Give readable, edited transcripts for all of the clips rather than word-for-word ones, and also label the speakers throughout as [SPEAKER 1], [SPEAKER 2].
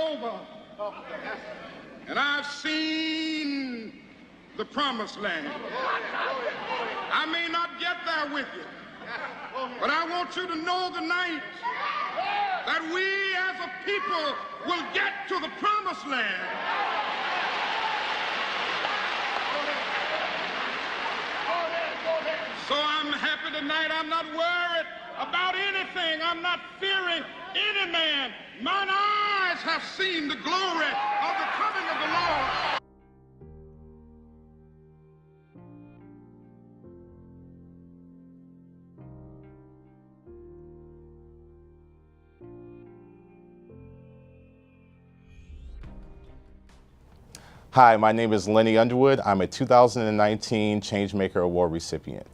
[SPEAKER 1] over, and I've seen the promised land. I may not get there with you, but I want you to know tonight that we as a people will get to the promised land. So I'm happy tonight. I'm not worried about anything. I'm not fearing any man. Mine eyes have seen the glory of the coming of the Lord.
[SPEAKER 2] Hi, my name is Lenny Underwood. I'm a 2019 Changemaker Award recipient.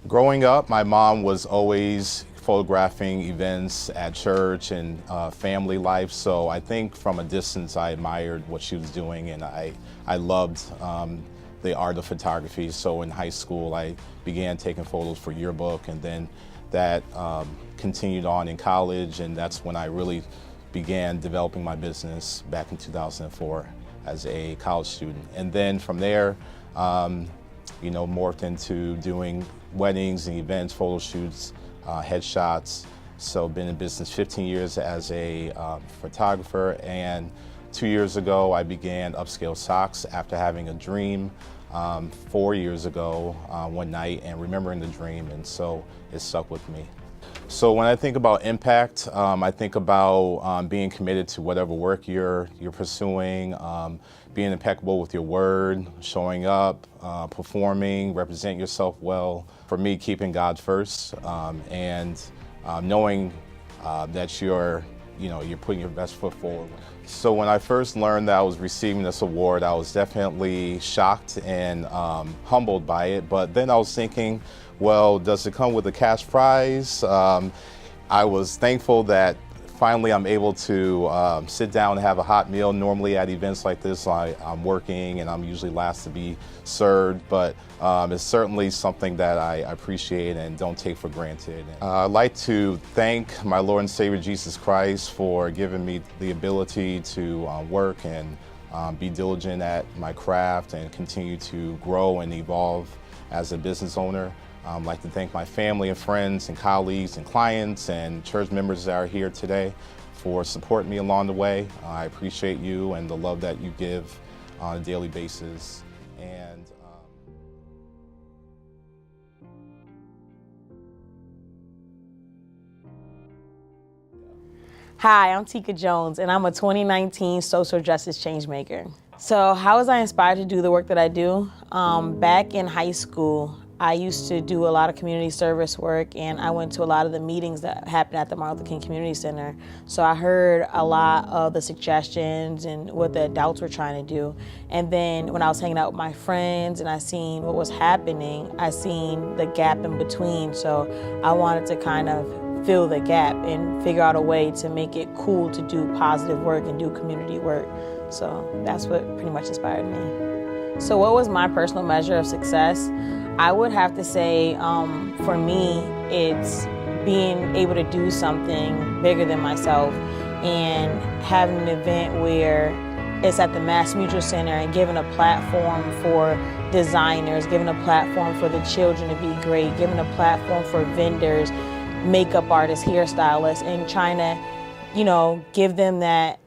[SPEAKER 2] Growing up, my mom was always photographing events at church and family life, so I think from a distance I admired what she was doing, and I loved the art of photography. So in high school I began taking photos for yearbook, and then that continued on in college, and that's when I really began developing my business back in 2004 as a college student. And then from there, morphed into doing weddings and events, photo shoots, headshots. So been in business 15 years as a photographer, and 2 years ago I began Upscale Socks after having a dream 4 years ago one night and remembering the dream, and so it stuck with me. So when I think about impact, I think about being committed to whatever work you're pursuing, being impeccable with your word, showing up, performing, representing yourself well. For me, keeping God first, and knowing that you're putting your best foot forward. So when I first learned that I was receiving this award, I was definitely shocked and humbled by it. But then I was thinking, well, does it come with a cash prize? I was thankful that finally I'm able to sit down and have a hot meal. Normally at events like this, I'm working and I'm usually last to be served, but it's certainly something that I appreciate and don't take for granted. I'd like to thank my Lord and Savior Jesus Christ for giving me the ability to work and be diligent at my craft and continue to grow and evolve as a business owner. I'd like to thank my family and friends and colleagues and clients and church members that are here today for supporting me along the way. I appreciate you and the love that you give on a daily basis. And
[SPEAKER 3] Hi, I'm Tika Jones, and I'm a 2019 social justice changemaker. So how was I inspired to do the work that I do? Back in high school, I used to do a lot of community service work, and I went to a lot of the meetings that happened at the Martin Luther King Community Center. So I heard a lot of the suggestions and what the adults were trying to do. And then when I was hanging out with my friends and I seen what was happening, I seen the gap in between. So I wanted to kind of fill the gap and figure out a way to make it cool to do positive work and do community work. So that's what pretty much inspired me. So what was my personal measure of success? I would have to say, for me, it's being able to do something bigger than myself and having an event where it's at the Mass Mutual Center and giving a platform for designers, giving a platform for the children to be great, giving a platform for vendors, makeup artists, hairstylists, and trying to, give them that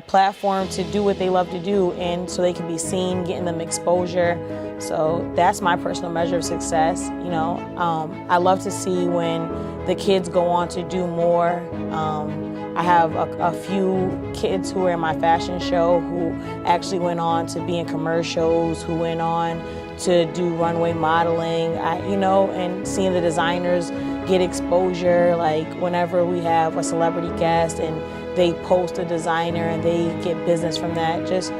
[SPEAKER 3] platform to do what they love to do, and so they can be seen, getting them exposure. So that's my personal measure of success. I love to see when the kids go on to do more. I have a few kids who are in my fashion show who actually went on to be in commercials, who went on to do runway modeling, and seeing the designers get exposure, like whenever we have a celebrity guest and they post a designer and they get business from that, just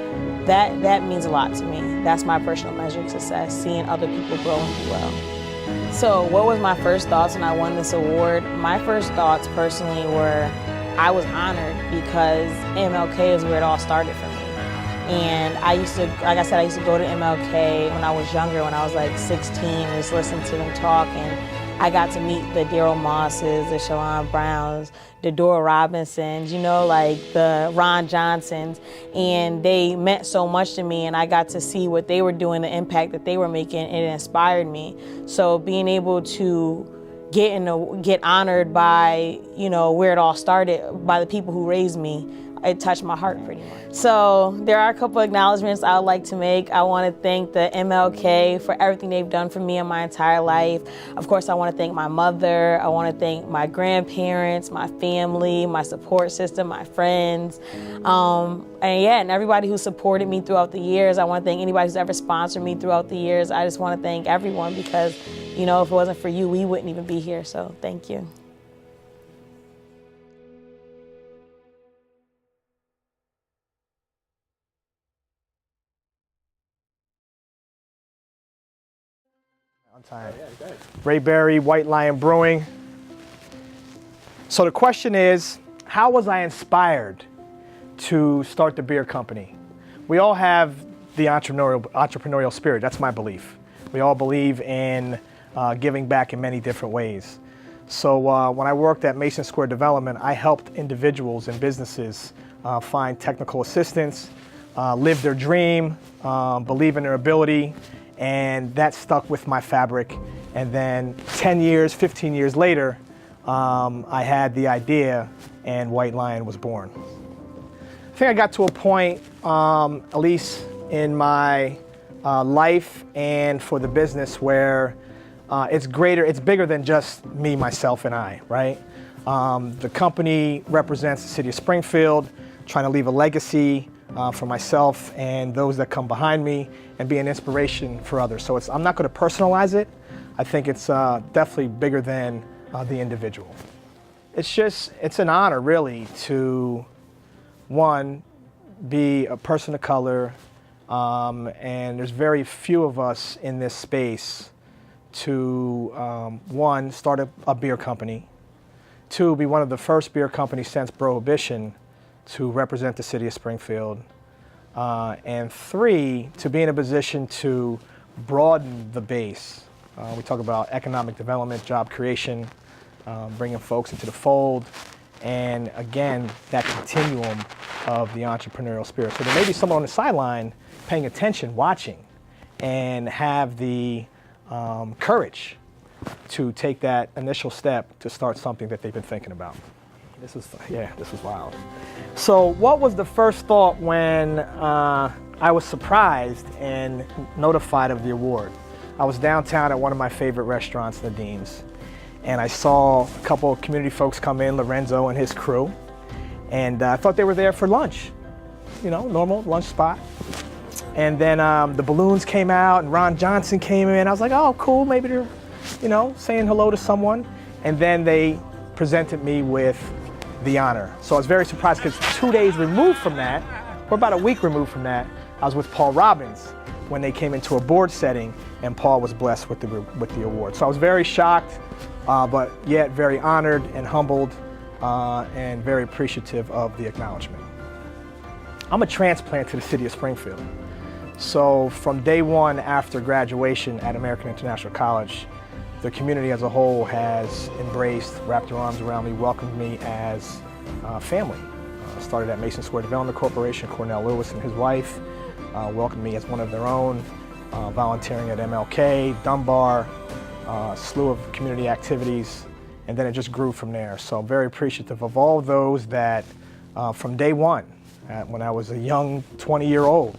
[SPEAKER 3] that means a lot to me. That's my personal measure of success, seeing other people grow and do well. So what was my first thoughts when I won this award? My first thoughts personally were, I was honored because MLK is where it all started for me. And I used to go to MLK when I was younger, when I was like 16, and just listen to them talk. And I got to meet the Daryl Mosses, the Shalon Browns, the Dora Robinsons, you know, like the Ron Johnsons, and they meant so much to me, and I got to see what they were doing, the impact that they were making, and it inspired me. So being able to get honored by, you know, where it all started, by the people who raised me, it touched my heart pretty much. So there are a couple of acknowledgments I would like to make. I want to thank the MLK for everything they've done for me in my entire life. Of course, I want to thank my mother. I want to thank my grandparents, my family, my support system, my friends. And everybody who supported me throughout the years. I want to thank anybody who's ever sponsored me throughout the years. I just want to thank everyone because, you know, if it wasn't for you, we wouldn't even be here. So thank you.
[SPEAKER 4] On time. Ray Berry, White Lion Brewing. So the question is, how was I inspired to start the beer company? We all have the entrepreneurial spirit. That's my belief. We all believe in giving back in many different ways. So when I worked at Mason Square Development, I helped individuals and businesses find technical assistance, live their dream, believe in their ability, and that stuck with my fabric. And then 10 years, 15 years later, I had the idea and White Lion was born. I think I got to a point, at least in my life and for the business, where it's bigger than just me, myself, and I, right? The company represents the city of Springfield, trying to leave a legacy for myself and those that come behind me and be an inspiration for others. So I'm not going to personalize it. I think it's definitely bigger than the individual. It's an honor really to, one, be a person of color, and there's very few of us in this space to, one, start a beer company, two, be one of the first beer companies since Prohibition to represent the city of Springfield, and three, to be in a position to broaden the base. We talk about economic development, job creation, bringing folks into the fold, and again, that continuum of the entrepreneurial spirit. So there may be someone on the sideline paying attention, watching, and have the courage to take that initial step to start something that they've been thinking about. This was wild. So what was the first thought when I was surprised and notified of the award? I was downtown at one of my favorite restaurants, Nadine's, and I saw a couple of community folks come in, Lorenzo and his crew, and I thought they were there for lunch, you know, normal lunch spot. And then the balloons came out and Ron Johnson came in. I was like, oh, cool, maybe they're, you know, saying hello to someone. And then they presented me with the honor. So I was very surprised because 2 days removed from that, or about a week removed from that, I was with Paul Robbins when they came into a board setting and Paul was blessed with the award. So I was very shocked, but yet very honored and humbled and very appreciative of the acknowledgement. I'm a transplant to the city of Springfield. So from day one after graduation at American International College, the community as a whole has embraced, wrapped their arms around me, welcomed me as family. Started at Mason Square Development Corporation, Cornell Lewis and his wife welcomed me as one of their own, volunteering at MLK, Dunbar, a slew of community activities, and then it just grew from there. So I'm very appreciative of all those that from day one, when I was a young 20-year-old,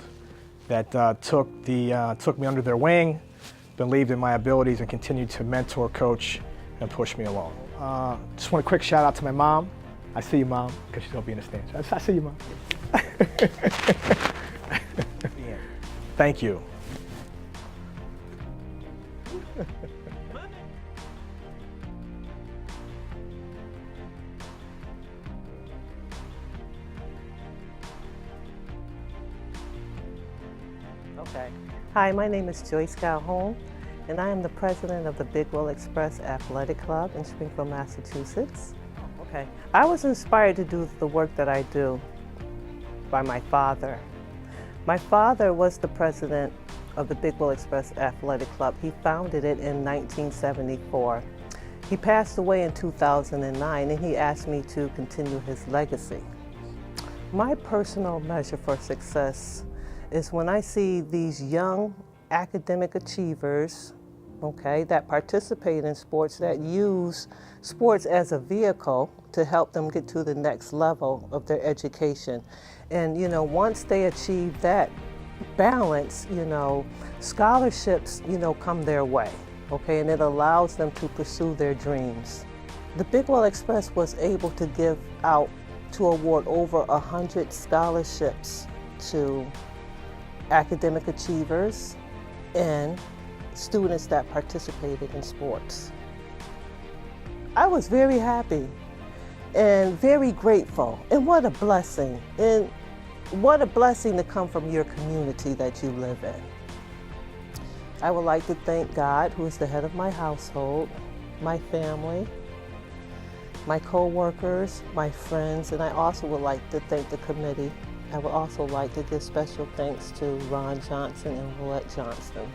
[SPEAKER 4] that took me under their wing, believed in my abilities, and continued to mentor, coach, and push me along. Just want a quick shout out to my mom. I see you, Mom, because she's gonna be in the stands. I see you, Mom. Thank you.
[SPEAKER 5] Okay. Hi, my name is Joyce Calhoun, and I am the president of the Big Will Express Athletic Club in Springfield, Massachusetts. Okay. I was inspired to do the work that I do by my father. My father was the president of the Big Will Express Athletic Club. He founded it in 1974. He passed away in 2009, and he asked me to continue his legacy. My personal measure for success is when I see these young academic achievers, okay, that participate in sports, that use sports as a vehicle to help them get to the next level of their education. And you know, once they achieve that balance, you know, scholarships, you know, come their way, okay, and it allows them to pursue their dreams. The Big Well Express was able to give out, to award over 100 scholarships to academic achievers and students that participated in sports. I was very happy and very grateful, and what a blessing, and what a blessing to come from your community that you live in. I would like to thank God, who is the head of my household, my family, my co-workers, my friends, and I also would like to thank the committee. I would also like to give special thanks to Ron Johnson and Willette Johnston.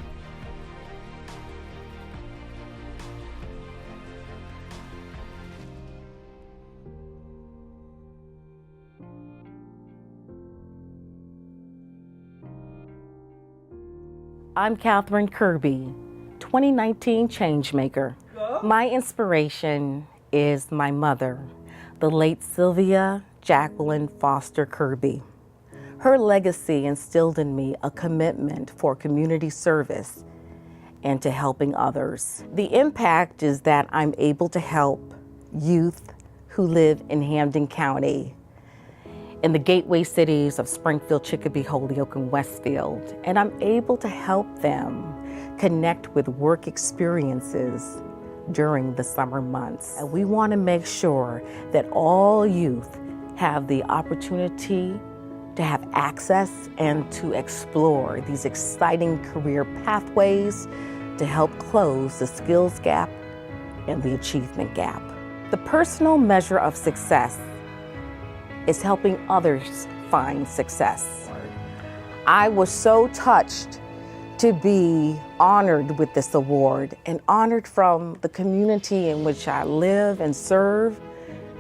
[SPEAKER 6] I'm Catherine Kirby, 2019 Changemaker. My inspiration is my mother, the late Sylvia Jacqueline Foster Kirby. Her legacy instilled in me a commitment for community service and to helping others. The impact is that I'm able to help youth who live in Hampden County, in the gateway cities of Springfield, Chicopee, Holyoke, and Westfield, and I'm able to help them connect with work experiences during the summer months. And we want to make sure that all youth have the opportunity to have access and to explore these exciting career pathways to help close the skills gap and the achievement gap. The personal measure of success is helping others find success. I was so touched to be honored with this award and honored from the community in which I live and serve.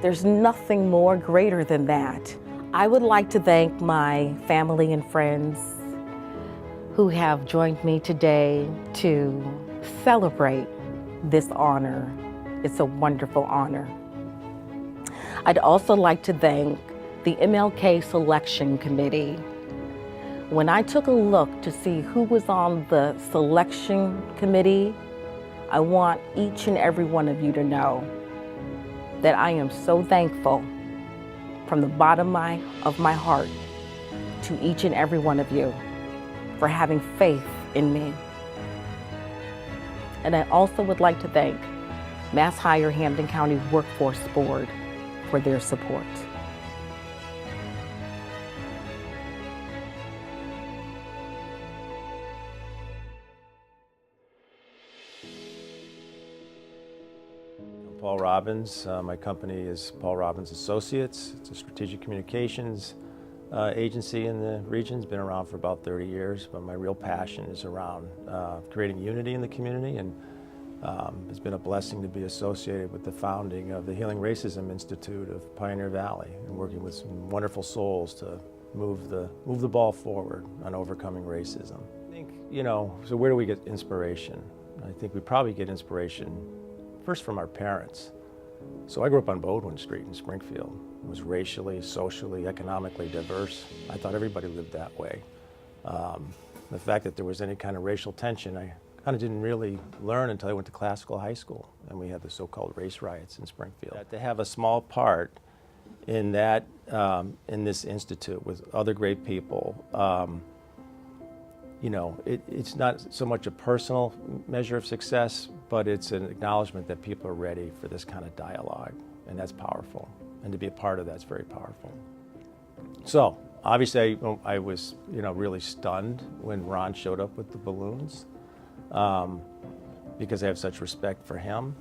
[SPEAKER 6] There's nothing more greater than that. I would like to thank my family and friends who have joined me today to celebrate this honor. It's a wonderful honor. I'd also like to thank the MLK Selection Committee. When I took a look to see who was on the selection committee, I want each and every one of you to know that I am so thankful from the bottom of my heart to each and every one of you for having faith in me. And I also would like to thank Mass Hire Hampden County Workforce Board for their support.
[SPEAKER 7] Paul Robbins. My company is Paul Robbins Associates. It's a strategic communications agency in the region. It's been around for about 30 years, but my real passion is around creating unity in the community, and it's been a blessing to be associated with the founding of the Healing Racism Institute of Pioneer Valley and working with some wonderful souls to move the ball forward on overcoming racism. I think, you know, so where do we get inspiration? I think we probably get inspiration first from our parents. So I grew up on Baldwin Street in Springfield. It was racially, socially, economically diverse. I thought everybody lived that way. The fact that there was any kind of racial tension, I kind of didn't really learn until I went to classical high school, and we had the so-called race riots in Springfield. To have a small part in that, in this institute with other great people, you know, it's not so much a personal measure of success, but it's an acknowledgement that people are ready for this kind of dialogue, and that's powerful. And to be a part of that's very powerful. So, obviously, I was, you know, really stunned when Ron showed up with the balloons, because I have such respect for him.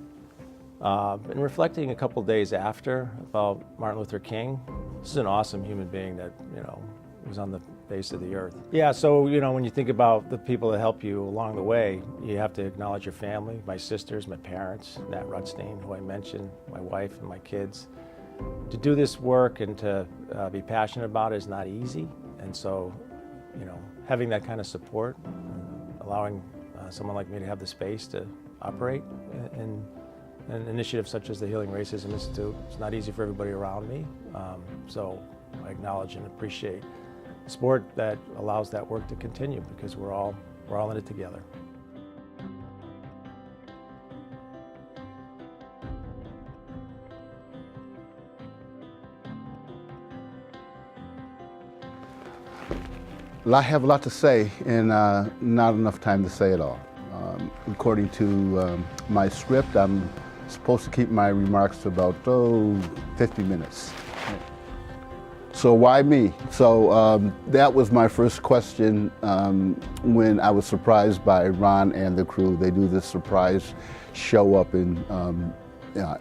[SPEAKER 7] And reflecting a couple days after about Martin Luther King, this is an awesome human being that, you know, was on the face of the earth. Yeah, so when you think about the people that help you along the way, you have to acknowledge your family, my sisters, my parents, Nat Rutstein, who I mentioned, my wife and my kids. To do this work and to be passionate about it is not easy, and so having that kind of support, allowing someone like me to have the space to operate in an initiative such as the Healing Racism Institute, it's not easy for everybody around me. So I acknowledge and appreciate the support that allows that work to continue, because we're all in it together.
[SPEAKER 8] I have a lot to say and not enough time to say it all. According to my script, I'm supposed to keep my remarks to about 50 minutes. So why me? So that was my first question when I was surprised by Ron and the crew. They do this surprise show up in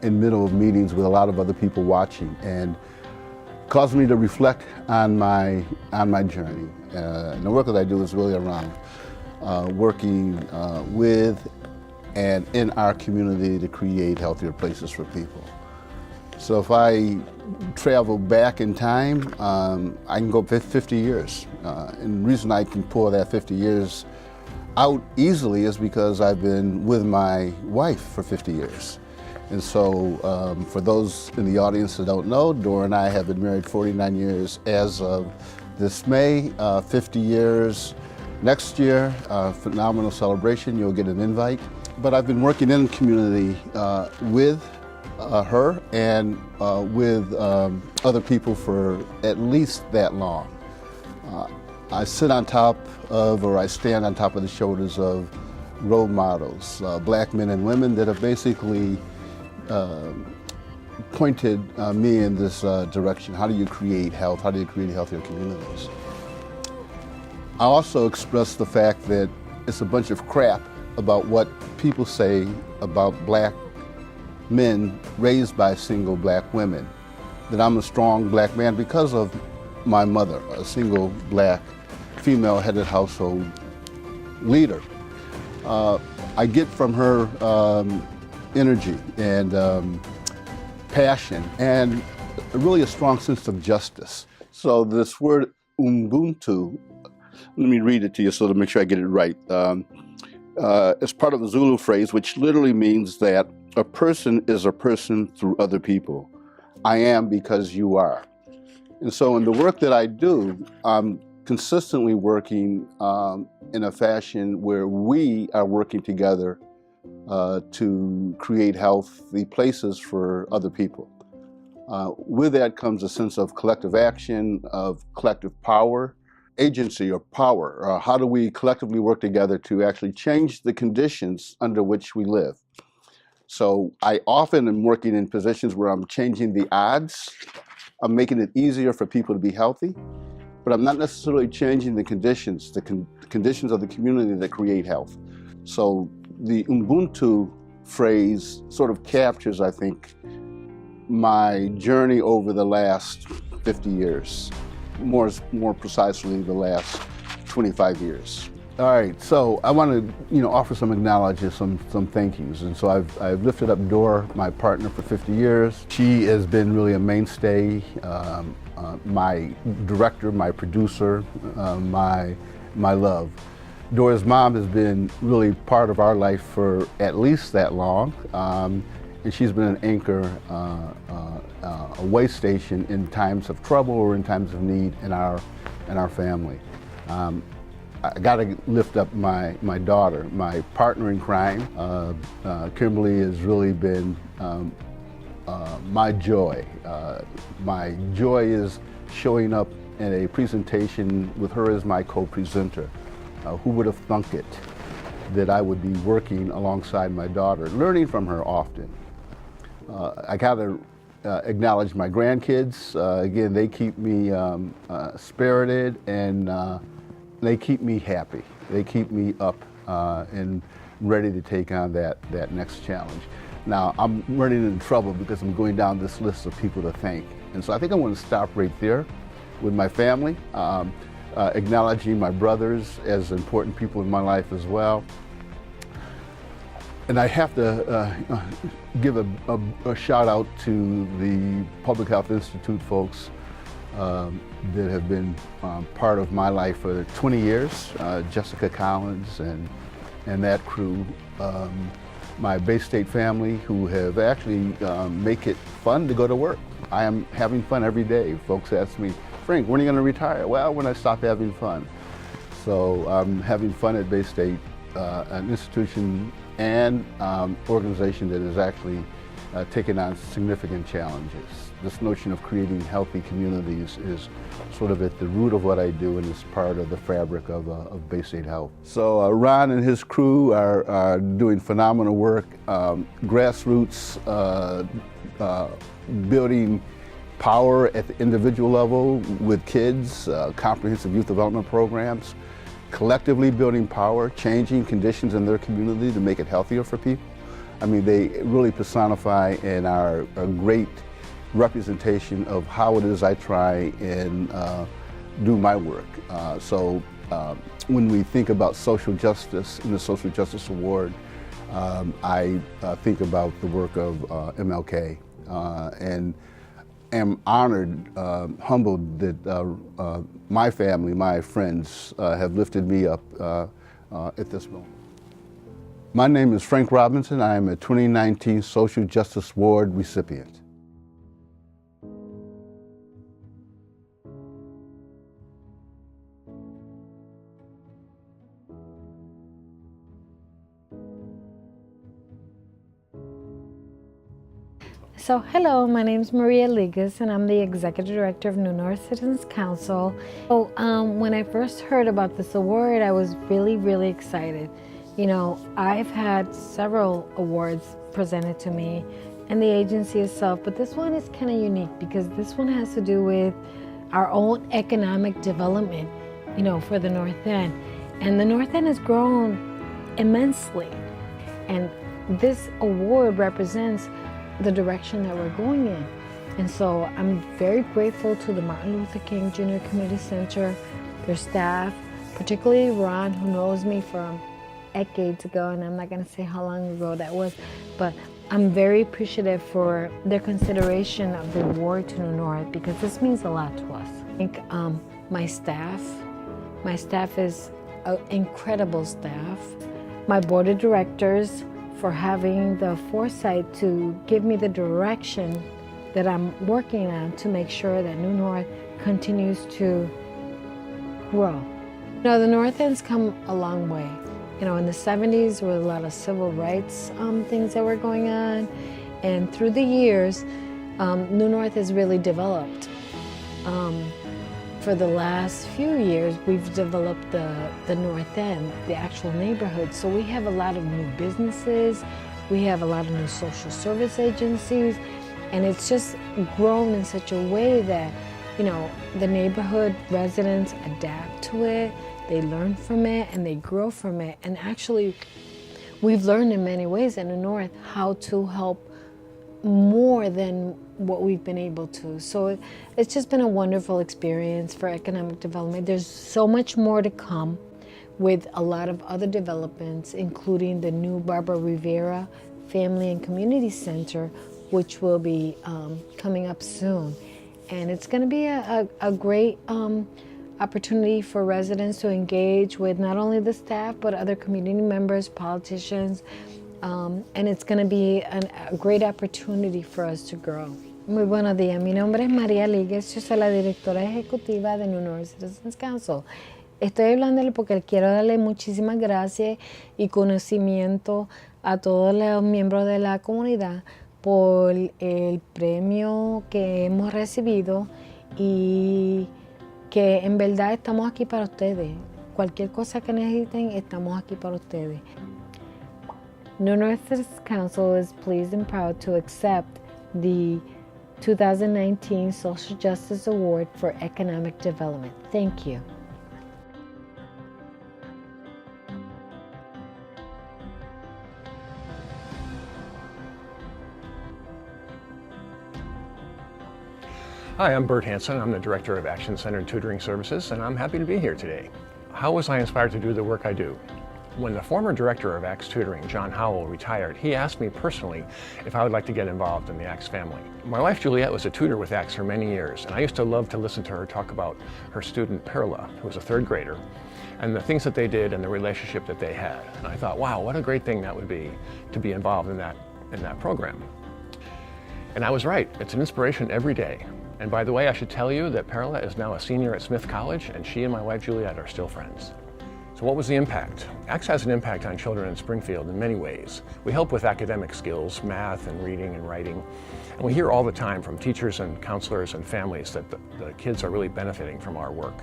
[SPEAKER 8] middle of meetings with a lot of other people watching, and caused me to reflect on my journey. And the work that I do is really around working with and in our community to create healthier places for people. So if I travel back in time, I can go 50 years. And the reason I can pull that 50 years out easily is because I've been with my wife for 50 years. And so for those in the audience that don't know, Dora and I have been married 49 years as of this May, 50 years next year. Phenomenal celebration, you'll get an invite. But I've been working in the community with her and with other people for at least that long. I sit on top of, or I stand on top of the shoulders of role models, black men and women that have basically pointed me in this direction. How do you create health? How do you create healthier communities? I also express the fact that it's a bunch of crap about what people say about black men raised by single black women. That I'm a strong black man because of my mother, a single black female-headed household leader. I get from her energy and passion and really a strong sense of justice. So this word Ubuntu, let me read it to you so to make sure I get it right. It's part of a Zulu phrase which literally means that a person is a person through other people. I am because you are. And so in the work that I do, I'm consistently working in a fashion where we are working together to create healthy places for other people. With that comes a sense of collective action, of collective power, agency or power. How do we collectively work together to actually change the conditions under which we live? So I often am working in positions where I'm changing the odds. I'm making it easier for people to be healthy, but I'm not necessarily changing the conditions, conditions of the community that create health. So the Ubuntu phrase sort of captures, I think, my journey over the last 50 years, more precisely the last 25 years. All right, so I want to, offer some acknowledgments, some thank yous. And so I've lifted up Dora, my partner, for 50 years. She has been really a mainstay, my director, my producer, my love. Dora's mom has been really part of our life for at least that long, and she's been an anchor, a way station in times of trouble or in times of need in our family. I got to lift up my daughter, my partner in crime. Kimberly has really been my joy. My joy is showing up in a presentation with her as my co-presenter. Who would have thunk it that I would be working alongside my daughter, learning from her often. I got to acknowledge my grandkids. Again, they keep me spirited and they keep me happy. They keep me up and ready to take on that next challenge. Now, I'm running into trouble because I'm going down this list of people to thank. And so I think I want to stop right there with my family. acknowledging my brothers as important people in my life as well. And I have to give a shout out to the Public Health Institute folks that have been part of my life for 20 years, Jessica Collins and that crew. My Bay State family who have actually make it fun to go to work. I am having fun every day. Folks ask me, Frank, when are you going to retire? Well, when I stop having fun. So I'm having fun at Bay State, an institution and organization that has actually taken on significant challenges. This notion of creating healthy communities is sort of at the root of what I do and is part of the fabric of Bay State Health. So Ron and his crew are doing phenomenal work, grassroots, building power at the individual level with kids, comprehensive youth development programs, collectively building power, changing conditions in their community to make it healthier for people. I mean, they really personify and are a great representation of how it is I try and do my work. So when we think about social justice and the Social Justice Award, I think about the work of MLK and am honored, humbled that my family, my friends have lifted me up at this moment. My name is Frank Robinson. I am a 2019 Social Justice Award recipient.
[SPEAKER 9] So hello, my name is Maria Ligas and I'm the Executive Director of New North Citizens Council. So when I first heard about this award, I was really excited. You know, I've had several awards presented to me and the agency itself, but this one is kind of unique because this one has to do with our own economic development, you know, for the North End. And the North End has grown immensely. And this award represents the direction that we're going in. And so I'm very grateful to the Martin Luther King Jr. Community Center, their staff, particularly Ron, who knows me from decades ago, and I'm not gonna say how long ago that was, but I'm very appreciative for their consideration of the award to New North because this means a lot to us. I think my staff is an incredible staff. My board of directors, for having the foresight to give me the direction that I'm working on to make sure that New North continues to grow. You know, the North End's come a long way. You know, in the 70s, there were a lot of civil rights things that were going on, and through the years, New North has really developed. For the last few years, we've developed the North End, the actual neighborhood. So we have a lot of new businesses, we have a lot of new social service agencies, and it's just grown in such a way that, you know, the neighborhood residents adapt to it, they learn from it, and they grow from it. And actually, we've learned in many ways in the North how to help more than what we've been able to. So it's just been a wonderful experience for economic development. There's so much more to come with a lot of other developments, including the new Barbara Rivera Family and Community Center, which will be coming up soon. And it's going to be a great opportunity for residents to engage with not only the staff, but other community members, politicians, and it's going to be a great opportunity for us to grow. Muy buenos días, mi nombre es María Líguez, yo soy la directora ejecutiva de New North Citizens Council. Estoy hablándole porque quiero darle muchísimas gracias y conocimiento a todos los miembros de la comunidad por el premio que hemos recibido y que en verdad estamos aquí para ustedes. Cualquier cosa que necesiten, estamos aquí para ustedes. New North Citizens Council is pleased and proud to accept the 2019 Social Justice Award for Economic Development. Thank you.
[SPEAKER 10] Hi, I'm Bert Hansen. I'm the Director of Action-Centered Tutoring Services, and I'm happy to be here today. How was I inspired to do the work I do? When the former director of ACTS Tutoring, John Howell, retired, he asked me personally if I would like to get involved in the ACTS family. My wife Juliet was a tutor with ACTS for many years, and I used to love to listen to her talk about her student Perla, who was a third grader, and the things that they did and the relationship that they had. And I thought, wow, what a great thing that would be to be involved in that program. And I was right. It's an inspiration every day. And by the way, I should tell you that Perla is now a senior at Smith College, and she and my wife Juliet are still friends. So what was the impact? ACTS has an impact on children in Springfield in many ways. We help with academic skills, math and reading and writing. And we hear all the time from teachers and counselors and families that the kids are really benefiting from our work.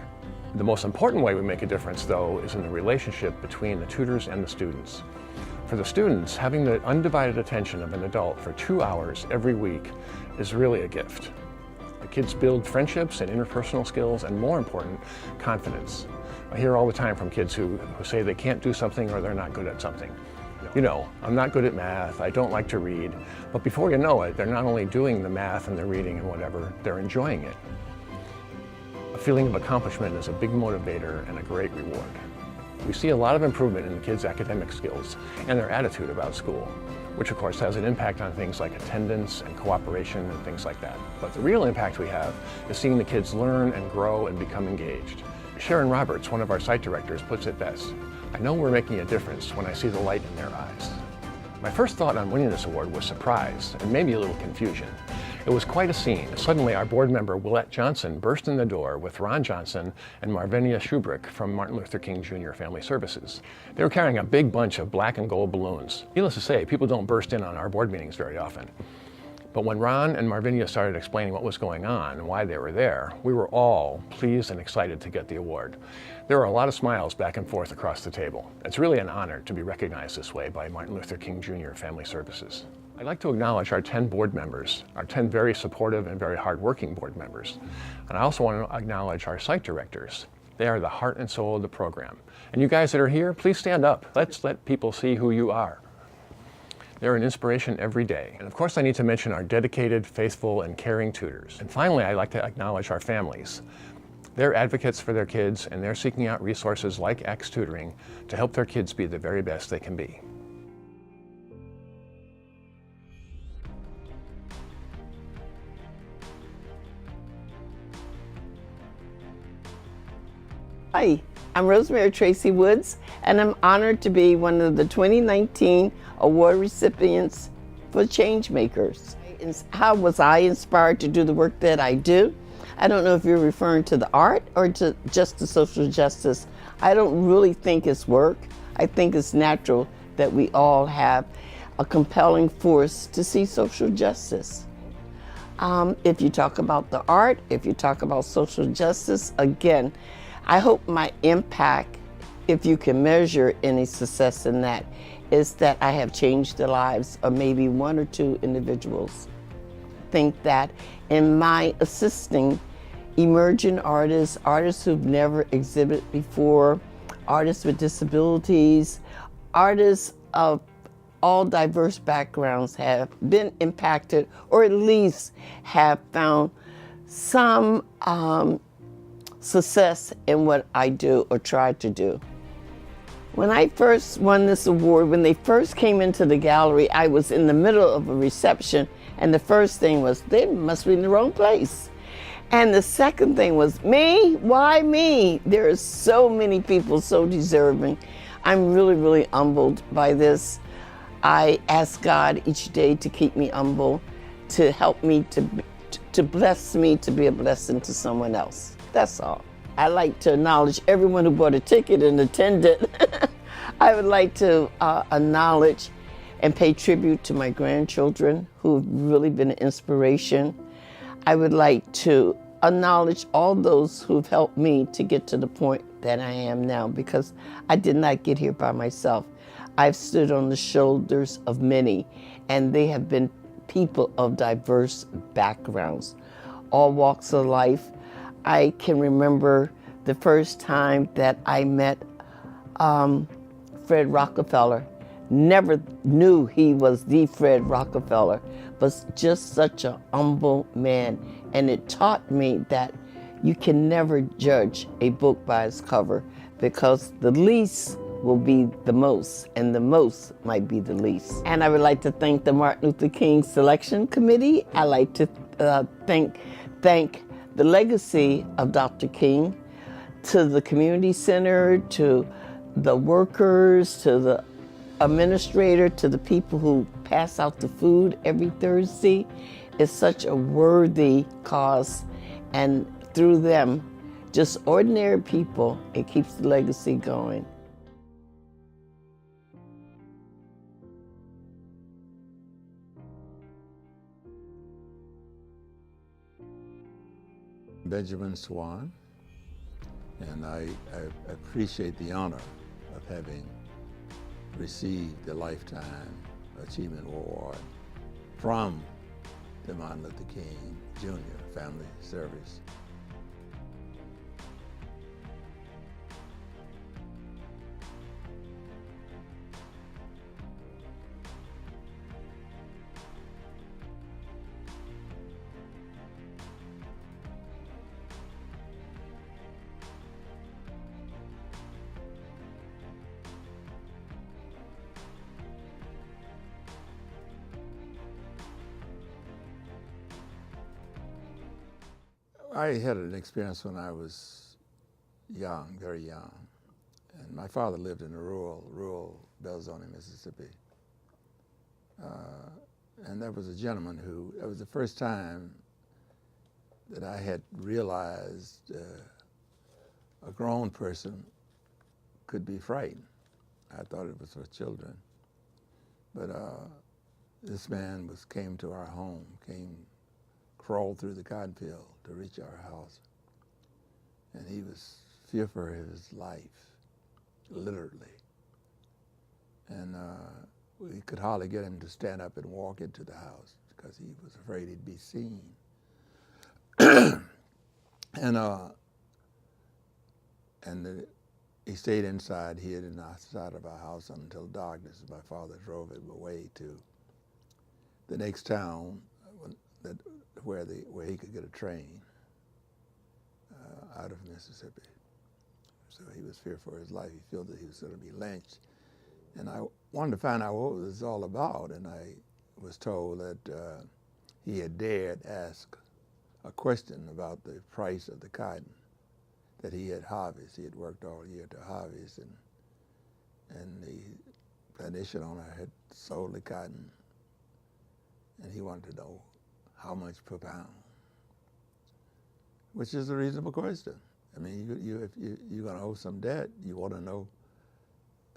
[SPEAKER 10] The most important way we make a difference, though, is in the relationship between the tutors and the students. For the students, having the undivided attention of an adult for 2 hours every week is really a gift. The kids build friendships and interpersonal skills, and more important, confidence. I hear all the time from kids who say they can't do something or they're not good at something. You know, I'm not good at math, I don't like to read, but before you know it, they're not only doing the math and the reading and whatever, they're enjoying it. A feeling of accomplishment is a big motivator and a great reward. We see a lot of improvement in the kids' academic skills and their attitude about school, which of course has an impact on things like attendance and cooperation and things like that. But the real impact we have is seeing the kids learn and grow and become engaged. Sharon Roberts, one of our site directors, puts it best. I know we're making a difference when I see the light in their eyes. My first thought on winning this award was surprise and maybe a little confusion. It was quite a scene. Suddenly, our board member, Willette Johnson, burst in the door with Ron Johnson and Marvinia Schubrick from Martin Luther King Jr. Family Services. They were carrying a big bunch of black and gold balloons. Needless to say, people don't burst in on our board meetings very often. But when Ron and Marvinia started explaining what was going on and why they were there, we were all pleased and excited to get the award. There were a lot of smiles back and forth across the table. It's really an honor to be recognized this way by Martin Luther King Jr. Family Services. I'd like to acknowledge our 10 board members, our 10 very supportive and very hardworking board members. And I also want to acknowledge our site directors. They are the heart and soul of the program. And you guys that are here, please stand up. Let's let people see who you are. They're an inspiration every day. And of course I need to mention our dedicated, faithful, and caring tutors. And finally, I'd like to acknowledge our families. They're advocates for their kids, and they're seeking out resources like ACTS Tutoring to help their kids be the very best they can be.
[SPEAKER 11] Hi, I'm Rosemary Tracy Woods, and I'm honored to be one of the 2019 award recipients for Changemakers. How was I inspired to do the work that I do? I don't know if you're referring to the art or to just the social justice. I don't really think it's work. I think it's natural that we all have a compelling force to see social justice. If you talk about the art, if you talk about social justice, again, I hope my impact, if you can measure any success in that, is that I have changed the lives of maybe 1 or 2 individuals. Think that in my assisting emerging artists, artists who've never exhibited before, artists with disabilities, artists of all diverse backgrounds have been impacted, or at least have found some success in what I do or try to do. When I first won this award, when they first came into the gallery, I was in the middle of a reception, and the first thing was, they must be in the wrong place. And the second thing was, me? Why me? There are so many people so deserving. I'm really, really humbled by this. I ask God each day to keep me humble, to help me, to bless me to be a blessing to someone else. That's all. I'd like to acknowledge everyone who bought a ticket and attended. I would like to acknowledge and pay tribute to my grandchildren who have really been an inspiration. I would like to acknowledge all those who've helped me to get to the point that I am now, because I did not get here by myself. I've stood on the shoulders of many, and they have been people of diverse backgrounds, all walks of life. I can remember the first time that I met Fred Rockefeller. never knew he was the Fred Rockefeller, but just such a humble man. And it taught me that you can never judge a book by its cover, because the least will be the most, and the most might be the least. And I would like to thank the Martin Luther King Selection Committee. I like to thank the legacy of Dr. King, to the community center, to the workers, to the administrator, to the people who pass out the food every Thursday. It's such a worthy cause, and through them, just ordinary people, it keeps the legacy going.
[SPEAKER 12] Benjamin Swan, and I appreciate the honor of having received the Lifetime Achievement Award from the Martin Luther King Jr. Family Service. I had an experience when I was young, very young, and my father lived in a rural Belzoni, Mississippi. And there was a gentleman who, it was the first time that I had realized a grown person could be frightened. I thought it was for children. But this man came to our home, crawled through the cotton field to reach our house. And he was fearful for his life, literally. And we could hardly get him to stand up and walk into the house because he was afraid he'd be seen. He stayed inside, hid in the side of our house until darkness. My father drove him away to the next town where he could get a train out of Mississippi. So he was fearful for his life. He felt that he was going to be lynched. And I wanted to find out what it was all about, and I was told that he had dared ask a question about the price of the cotton that he had harvested. He had worked all year to harvest, and the plantation owner had sold the cotton, and he wanted to know how much per pound, which is a reasonable question. I mean, if you're going to owe some debt, you want to know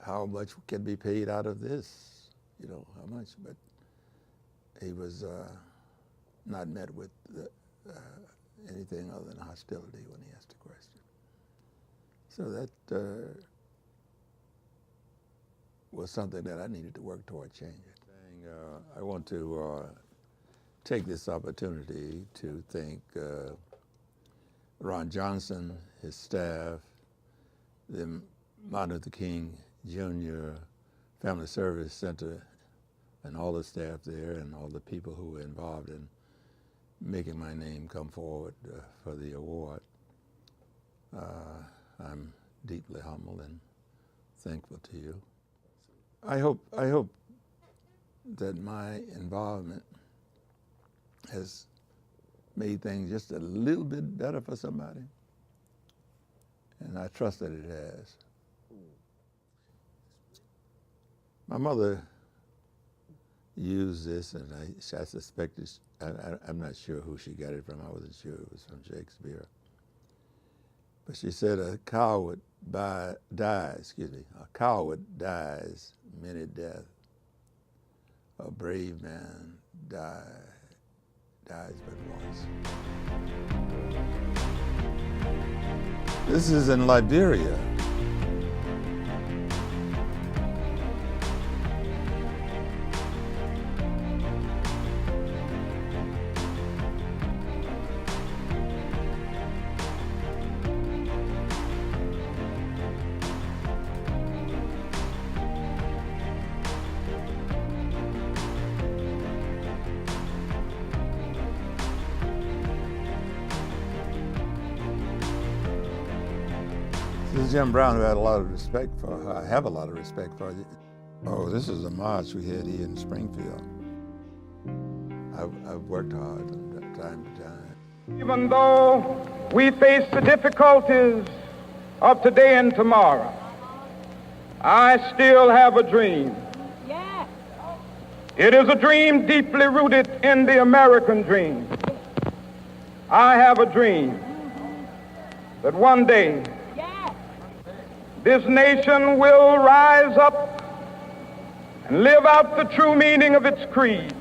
[SPEAKER 12] how much can be paid out of this, how much. But he was not met with anything other than hostility when he asked the question. So that was something that I needed to work toward changing. I want to take this opportunity to thank Ron Johnson, his staff, the Martin Luther King Jr. Family Service Center, and all the staff there, and all the people who were involved in making my name come forward for the award. I'm deeply humbled and thankful to you. I hope that my involvement has made things just a little bit better for somebody, and I trust that it has. My mother used this, and I suspect I'm not sure who she got it from. I wasn't sure it was from Shakespeare. But she said, a coward dies many deaths. A brave man dies but once. This is in Liberia. Mr. Jim Brown, who I had a lot of respect for, I have a lot of respect for. Oh, this is a march we had here in Springfield. I've worked hard from time to time.
[SPEAKER 1] Even though we face the difficulties of today and tomorrow, I still have a dream. Yeah. It is a dream deeply rooted in the American dream. I have a dream that one day this nation will rise up and live out the true meaning of its creed.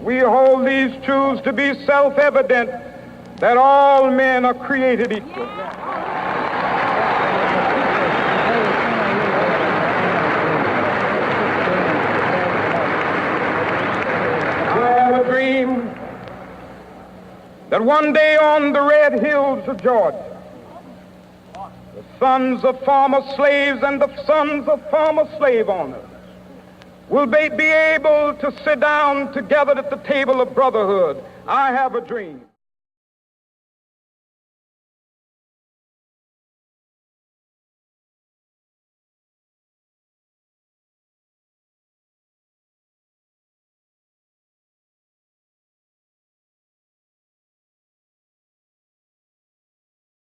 [SPEAKER 1] We hold these truths to be self-evident, that all men are created equal. I have a dream that one day on the red hills of Georgia, the sons of former slaves and the sons of former slave owners will be able to sit down together at the table of brotherhood. I have a dream.